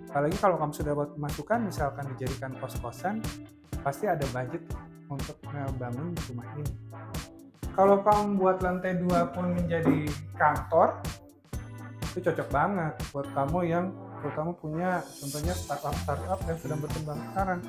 Apalagi kalau kamu sudah buat pemasukan, misalkan dijadikan kos-kosan, pasti ada budget untuk ngebangun rumah ini. Kalau kamu buat lantai 2 pun menjadi kantor, itu cocok banget buat kamu yang terutama punya contohnya startup yang sedang berkembang sekarang.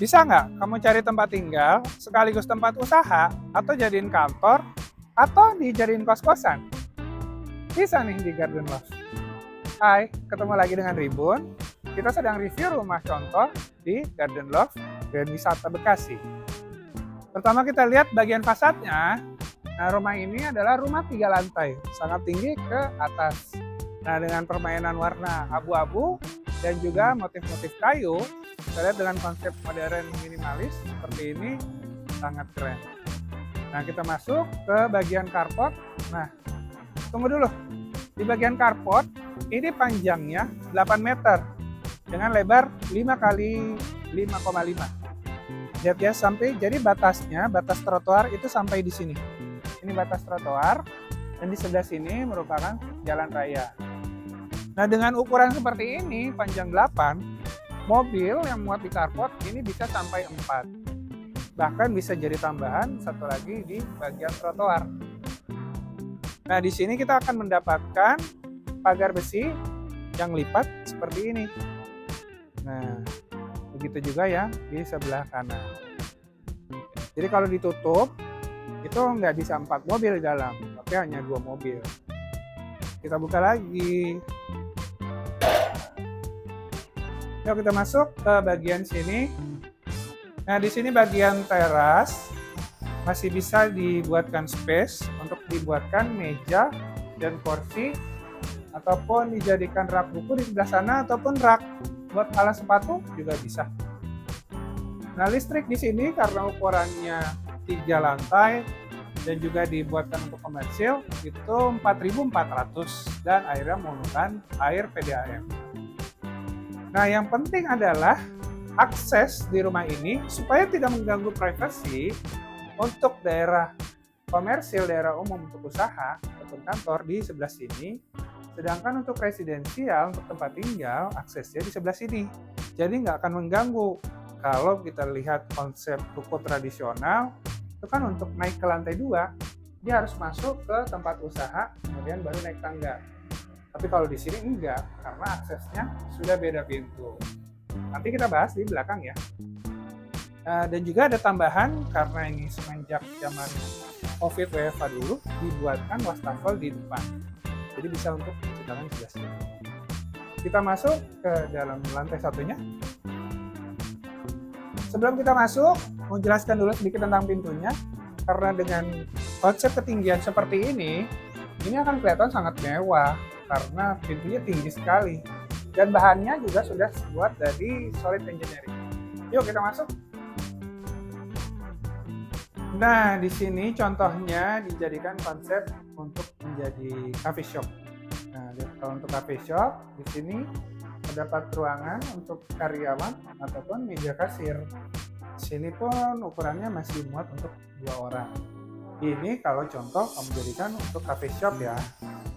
Bisa nggak kamu cari tempat tinggal sekaligus tempat usaha atau jadiin kantor atau dijadiin kos-kosan? Bisa nih di Garden Love. Hai, ketemu lagi dengan Ribun. Kita sedang review rumah contoh di Garden Love Grand Wisata Bekasi. Pertama kita lihat bagian fasadnya. Nah, rumah ini adalah rumah 3 lantai, sangat tinggi ke atas. Nah, dengan permainan warna abu-abu dan juga motif-motif kayu, kita lihat dengan konsep modern minimalis seperti ini, sangat keren. Nah, kita masuk ke bagian carport. Nah, tunggu dulu. Di bagian carport, ini panjangnya 8 meter dengan lebar 5 kali 5,5. Lihat ya, sampai jadi batasnya, batas trotoar itu sampai di sini. Ini batas trotoar, dan di sebelah sini merupakan jalan raya. Nah, dengan ukuran seperti ini, panjang 8, mobil yang muat di carport ini bisa sampai 4. Bahkan bisa jadi tambahan satu lagi di bagian trotoar. Nah, di sini kita akan mendapatkan pagar besi yang lipat seperti ini. Nah, begitu juga ya di sebelah kanan. Jadi kalau ditutup, itu nggak bisa 4 mobil di dalam, tapi hanya 2 mobil. Kita buka lagi. Yuk kita masuk ke bagian sini. Nah, di sini bagian teras masih bisa dibuatkan space untuk dibuatkan meja dan kursi, ataupun dijadikan rak buku di sebelah sana, ataupun rak buat alas sepatu juga bisa. Nah, listrik di sini karena ukurannya 3 lantai dan juga dibuatkan untuk komersil itu 4.400 dan airnya menggunakan air PDAM. Nah, yang penting adalah akses di rumah ini supaya tidak mengganggu privasi untuk daerah komersil, daerah umum untuk usaha ataupun kantor di sebelah sini. Sedangkan untuk residensial, untuk tempat tinggal, aksesnya di sebelah sini. Jadi nggak akan mengganggu. Kalau kita lihat konsep ruko tradisional, itu kan untuk naik ke lantai 2, dia harus masuk ke tempat usaha, kemudian baru naik tangga. Tapi kalau di sini enggak, karena aksesnya sudah beda pintu. Nanti kita bahas di belakang ya. Dan juga ada tambahan, karena ini semenjak zaman COVID WFH dulu, dibuatkan wastafel di depan. Jadi bisa untuk cuci tangan di sebelah sini. Kita masuk ke dalam lantai satunya. Sebelum kita masuk, mau jelaskan dulu sedikit tentang pintunya. Karena dengan konsep ketinggian seperti ini akan kelihatan sangat mewah. Karena pintunya tinggi sekali. Dan bahannya juga sudah dibuat dari solid engineering. Yuk kita masuk. Nah, di sini contohnya dijadikan konsep untuk menjadi coffee shop. Nah, kalau untuk coffee shop, di sini terdapat ruangan untuk karyawan ataupun meja kasir. Di sini pun ukurannya masih muat untuk 2 orang. Ini kalau contoh kamu jadikan untuk coffee shop ya.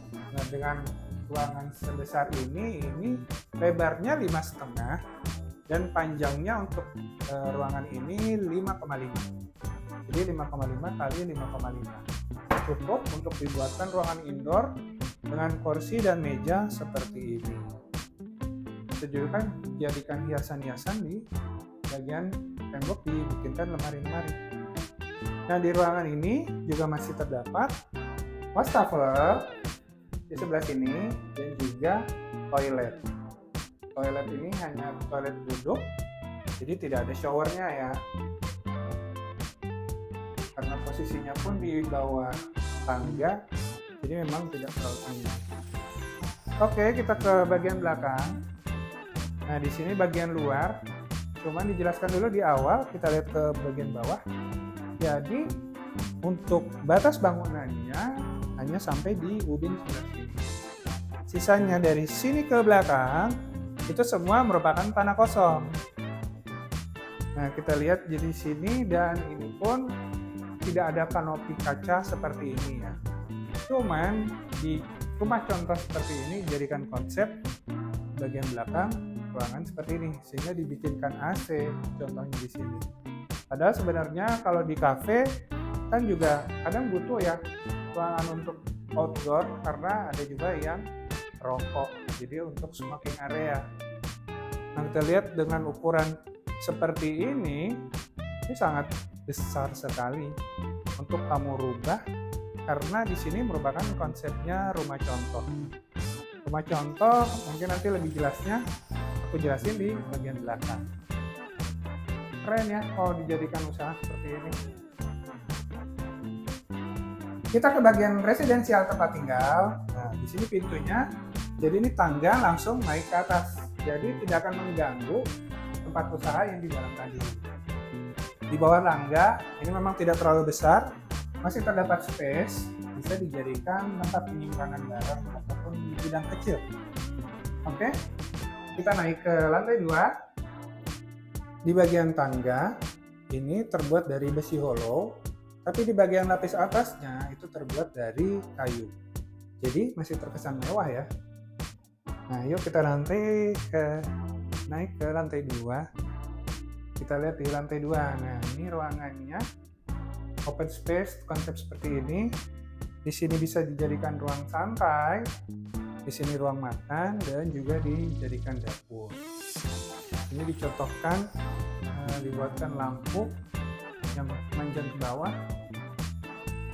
Nah, dengan ruangan sebesar ini lebarnya 5,5 dan panjangnya untuk ruangan ini 5,5. Jadi 5,5 kali 5,5 cukup untuk dibuatkan ruangan indoor dengan kursi dan meja seperti ini. Bisa juga kan jadikan hiasan-hiasan di bagian tembok, dibikinkan lemari-lemari. Nah, di ruangan ini juga masih terdapat wastafel di sebelah sini dan juga toilet. Toilet ini hanya toilet duduk, jadi tidak ada showernya ya. Karena posisinya pun di bawah tangga, jadi memang tidak terlalu tinggi. Oke, kita ke bagian belakang. Nah, di sini bagian luar, cuman dijelaskan dulu di awal, kita lihat ke bagian bawah. Jadi, untuk batas bangunannya hanya sampai di ubin sebelah sini. Sisanya dari sini ke belakang, Itu semua merupakan tanah kosong. Nah, kita lihat jadi sini, dan ini pun tidak ada kanopi kaca seperti ini ya. Cuman di rumah contoh seperti ini jadikan konsep bagian belakang ruangan seperti ini, sehingga dibikinkan AC contohnya di sini. Padahal sebenarnya kalau di kafe kan juga kadang butuh ya ruangan untuk outdoor, karena ada juga yang rokok, jadi untuk smoking area. Nah, kita lihat dengan ukuran seperti ini sangat besar sekali untuk kamu rubah, karena di sini merupakan konsepnya rumah contoh. Rumah contoh mungkin nanti lebih jelasnya aku jelasin di bagian belakang. Keren ya kalau dijadikan usaha seperti ini. Kita ke bagian residensial tempat tinggal. Nah, di sini pintunya, jadi ini tangga langsung naik ke atas, jadi tidak akan mengganggu tempat usaha yang di dalam tadi. Di bawah tangga ini memang tidak terlalu besar, masih terdapat space, bisa dijadikan tempat penyimpanan barang ataupun gudang kecil. Oke, kita naik ke lantai 2. Di bagian tangga ini terbuat dari besi hollow, tapi di bagian lapis atasnya itu terbuat dari kayu. Jadi masih terkesan mewah ya. Nah, yuk kita naik ke lantai 2. Kita lihat di lantai 2. Nah, ini ruangannya open space, konsep seperti ini. Di sini bisa dijadikan ruang santai, di sini ruang makan, dan juga dijadikan dapur. Ini dicontohkan, dibuatkan lampu yang manjang ke bawah.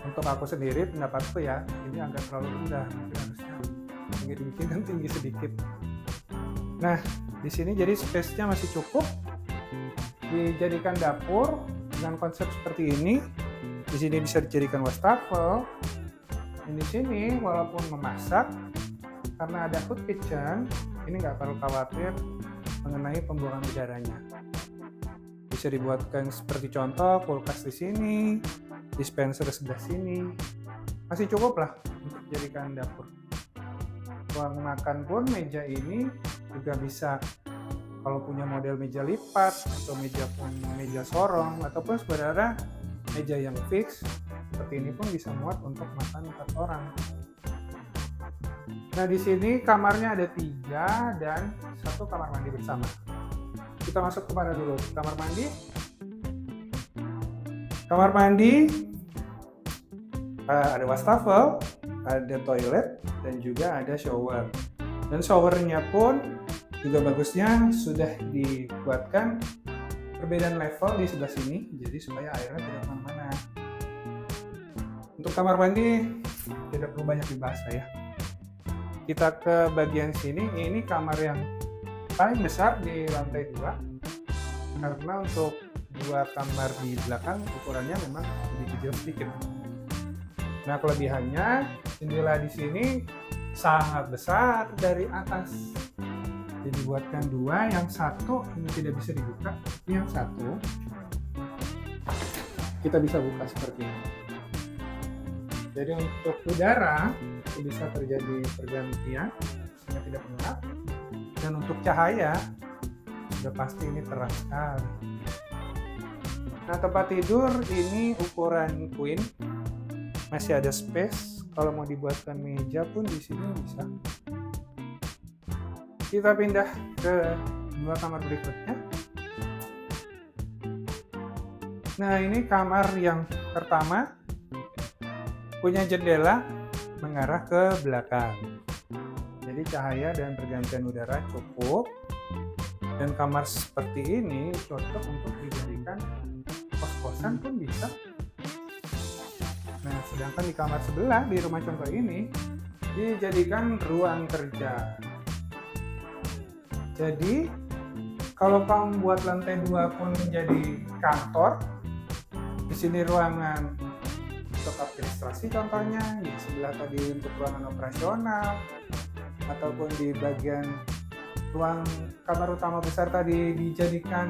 Untuk aku sendiri, pendapatku ya, ini agak terlalu rendah, mungkin harusnya dibikinkan tinggi sedikit. Nah, di sini jadi space-nya masih cukup, dijadikan dapur dengan konsep seperti ini. Di sini bisa dijadikan wastafel. Di sini walaupun memasak, karena ada food kitchen, ini nggak perlu khawatir mengenai pembuangan udaranya. Bisa dibuatkan seperti contoh kulkas di sini, dispenser sebelah sini, masih cukup lah untuk dijadikan dapur. Ruang makan pun meja ini juga bisa, kalau punya model meja lipat atau meja sorong, ataupun sebenarnya meja yang fix seperti ini pun bisa muat untuk makan 4 orang. Nah, di sini kamarnya ada 3 dan 1 kamar mandi bersama. Kita masuk kemana dulu? Kamar mandi. Kamar mandi ada wastafel, ada toilet, dan juga ada shower. Dan showernya pun juga bagusnya sudah dibuatkan perbedaan level di sebelah sini, jadi supaya airnya tidak kemana-mana. Untuk kamar mandi tidak perlu banyak dibahas ya. Kita ke bagian sini, ini kamar yang paling besar di lantai 2, karena untuk 2 kamar di belakang ukurannya memang lebih kecil sedikit. Nah, kelebihannya jendela di sini sangat besar dari atas. Jadi buatkan 2, yang 1 ini tidak bisa dibuka, yang 1 kita bisa buka seperti ini. Jadi untuk udara itu bisa terjadi pergantian sehingga tidak pengap, dan untuk cahaya sudah pasti ini terang sekali. Nah, tempat tidur ini ukuran queen, masih ada space. Kalau mau dibuatkan meja pun di sini bisa. Kita pindah ke 2 kamar berikutnya. Nah, ini kamar yang pertama, punya jendela mengarah ke belakang. Jadi cahaya dan pergantian udara cukup. Dan kamar seperti ini cocok untuk dijadikan kos-kosan pun bisa. Nah, sedangkan di kamar sebelah di rumah contoh ini dijadikan ruang kerja. Jadi kalau kamu buat lantai 2 pun menjadi kantor, di sini ruangan untuk administrasi contohnya, di sebelah tadi untuk ruangan operasional, ataupun di bagian ruang kamar utama besar tadi dijadikan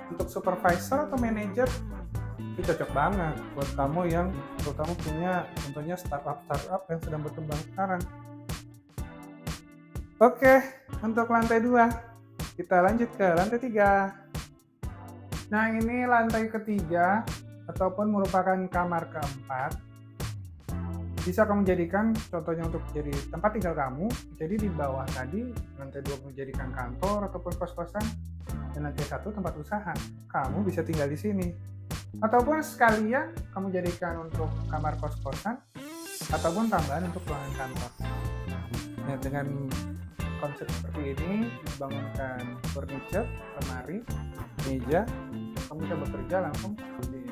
untuk supervisor atau manajer, itu cocok banget buat kamu yang terutama punya contohnya startup yang sedang berkembang sekarang. Oke, untuk lantai 2, kita lanjut ke lantai 3. Nah, ini lantai ketiga ataupun merupakan kamar keempat. Bisa kamu jadikan contohnya untuk jadi tempat tinggal kamu. Jadi di bawah tadi lantai 2 menjadikan kantor ataupun kos-kosan, dan lantai 1 tempat usaha. Kamu bisa tinggal di sini. Ataupun sekalian kamu jadikan untuk kamar kos-kosan ataupun tambahan untuk ruangan kantor. Nah, dengan konsep seperti ini dibangunkan furniture, lemari, meja, kamu bisa bekerja langsung seperti ini.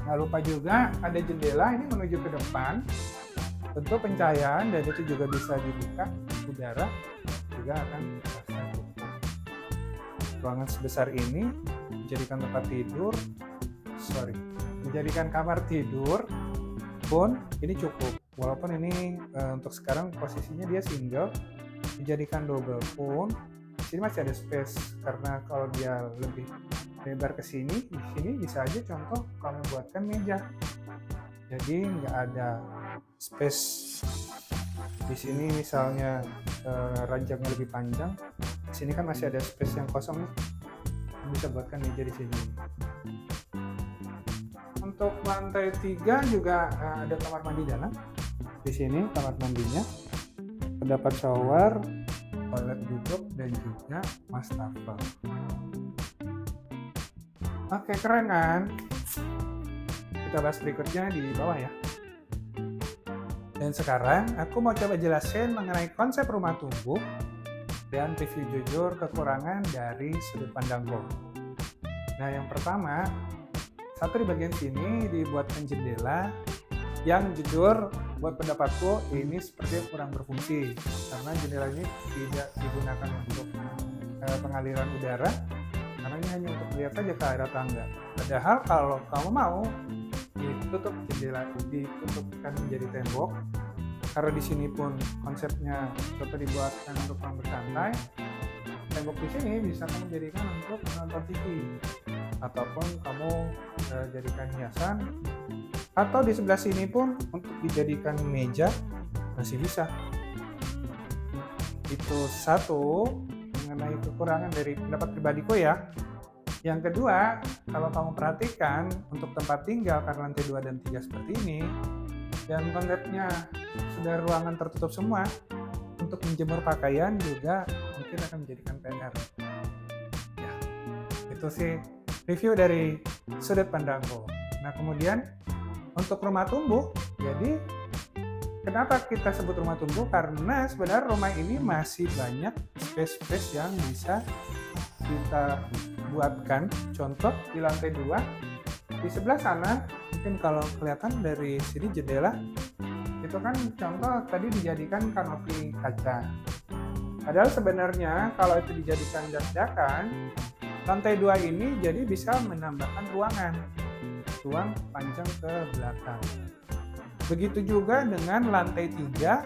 Nah, lupa juga ada jendela ini menuju ke depan. Tentu pencahayaan dan itu juga bisa dibuka, udara juga akan terasa cukup. Ruangan sebesar ini menjadikan kamar tidur pun ini cukup. Walaupun ini untuk sekarang posisinya dia single, dijadikan double pun di sini masih ada space, karena kalau dia lebih lebar ke sini, di sini bisa aja contoh kamu buatkan meja. Jadi nggak ada space di sini, misalnya ranjangnya lebih panjang, di sini kan masih ada space yang kosong, bisa buatkan meja di sini. Untuk lantai 3 juga ada kamar mandi dalam. Di sini kamar mandinya, terdapat shower, toilet duduk, dan juga wastafel. Oke, keren kan? Kita bahas berikutnya di bawah ya. Dan sekarang aku mau coba jelasin mengenai konsep rumah tumbuh dan review jujur kekurangan dari sudut pandangku. Nah, yang pertama, satu di bagian sini dibuatkan jendela yang jujur buat pendapatku ini sepertinya kurang berfungsi, karena jendela ini tidak digunakan untuk pengaliran udara, karena ini hanya untuk melihat saja ke arah tangga. Padahal kalau kamu mau ditutup jendela, ditutupkan menjadi tembok, karena di sini pun konsepnya seperti dibuatkan untuk orang bersantai. Tembok di sini bisa kamu jadikan untuk menonton TV, ataupun kamu jadikan hiasan, atau di sebelah sini pun untuk dijadikan meja masih bisa. Itu satu mengenai kekurangan dari pendapat pribadiku ya. Yang kedua, kalau kamu perhatikan untuk tempat tinggal karena lantai 2 dan 3 seperti ini, dan konsepnya sudah ruangan tertutup semua, untuk menjemur pakaian juga mungkin akan menjadikan PR. Ya, itu sih review dari sudut pandangku. Nah, kemudian untuk rumah tumbuh, jadi kenapa kita sebut rumah tumbuh? Karena sebenarnya rumah ini masih banyak space-space yang bisa kita buatkan. Contoh di lantai 2, di sebelah sana, mungkin kalau kelihatan dari sini jendela, itu kan contoh tadi dijadikan kanopi kaca. Padahal sebenarnya kalau itu dijadikan dak-dakan, lantai 2 ini jadi bisa menambahkan ruang panjang ke belakang. Begitu juga dengan lantai 3,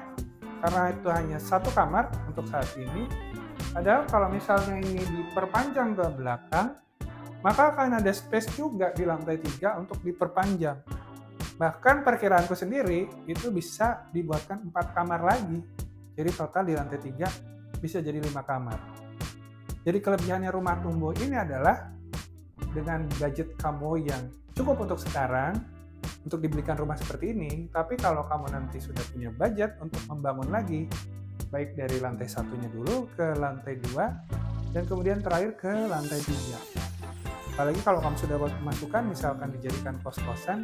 karena itu hanya satu kamar untuk saat ini. Padahal kalau misalnya ini diperpanjang ke belakang, maka akan ada space juga di lantai 3 untuk diperpanjang. Bahkan perkiraanku sendiri itu bisa dibuatkan 4 kamar lagi. Jadi total di lantai 3 bisa jadi 5 kamar. Jadi kelebihannya rumah tumbuh ini adalah dengan budget kamu yang cukup untuk sekarang, untuk dibelikan rumah seperti ini. Tapi kalau kamu nanti sudah punya budget untuk membangun lagi, baik dari lantai 1-nya dulu ke lantai 2, dan kemudian terakhir ke lantai 3. Apalagi kalau kamu sudah buat pemasukan, misalkan dijadikan kos-kosan,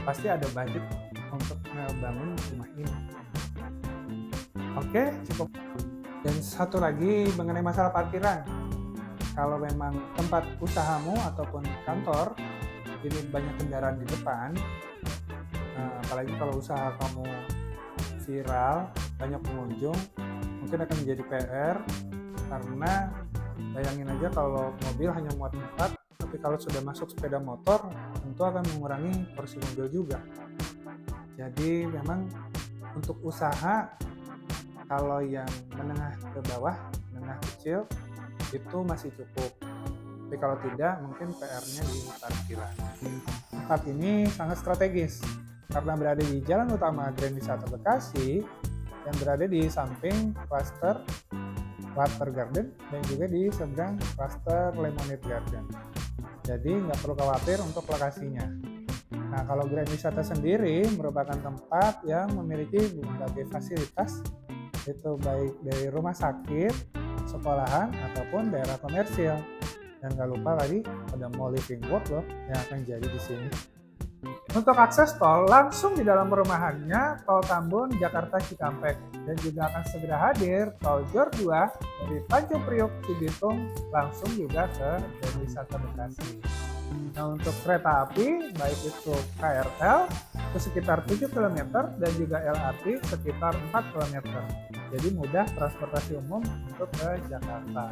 pasti ada budget untuk membangun rumah ini. Oke, cukup. Dan satu lagi mengenai masalah parkiran. Kalau memang tempat usahamu ataupun kantor ini banyak kendaraan di depan, apalagi kalau usaha kamu viral, banyak pengunjung, mungkin akan menjadi PR, karena bayangin aja kalau mobil hanya muat 4, tapi kalau sudah masuk sepeda motor, tentu akan mengurangi porsi mobil juga. Jadi memang untuk usaha, kalau yang menengah ke bawah, menengah kecil, itu masih cukup. Tapi kalau tidak, mungkin PR-nya di parkiran. Tempat ini sangat strategis karena berada di Jalan Utama Grand Wisata Bekasi, yang berada di samping klaster Water Garden dan juga di seberang klaster Lemonade Garden. Jadi nggak perlu khawatir untuk lokasinya. Nah, kalau Grand Wisata sendiri merupakan tempat yang memiliki berbagai fasilitas, itu baik dari rumah sakit, sekolahan, ataupun daerah komersil. Dan nggak lupa tadi ada Mall Living World loh yang akan jadi di sini. Untuk akses tol, langsung di dalam perumahannya Tol Tambun Jakarta Cikampek, dan juga akan segera hadir Tol Jor 2 dari Tanjung Priok Cibitung langsung juga ke Grand Wisata Bekasi. Nah, untuk kereta api baik itu KRL itu sekitar 7 km dan juga LRT sekitar 4 km. Jadi mudah transportasi umum untuk ke Jakarta.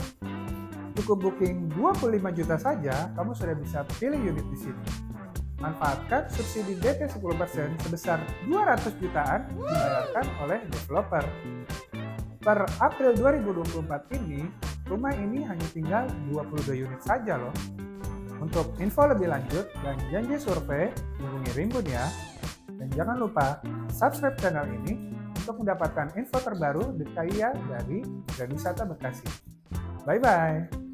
Cukup booking 25 juta saja, kamu sudah bisa pilih unit di sini. Manfaatkan subsidi DP 10% sebesar 200 jutaan dibayarkan oleh developer. Per April 2024 ini, rumah ini hanya tinggal 22 unit saja loh. Untuk info lebih lanjut dan janji survei, hubungi Rimbun ya. Dan jangan lupa subscribe channel ini untuk mendapatkan info terbaru detail dari Grand Wisata Bekasi. Bye-bye!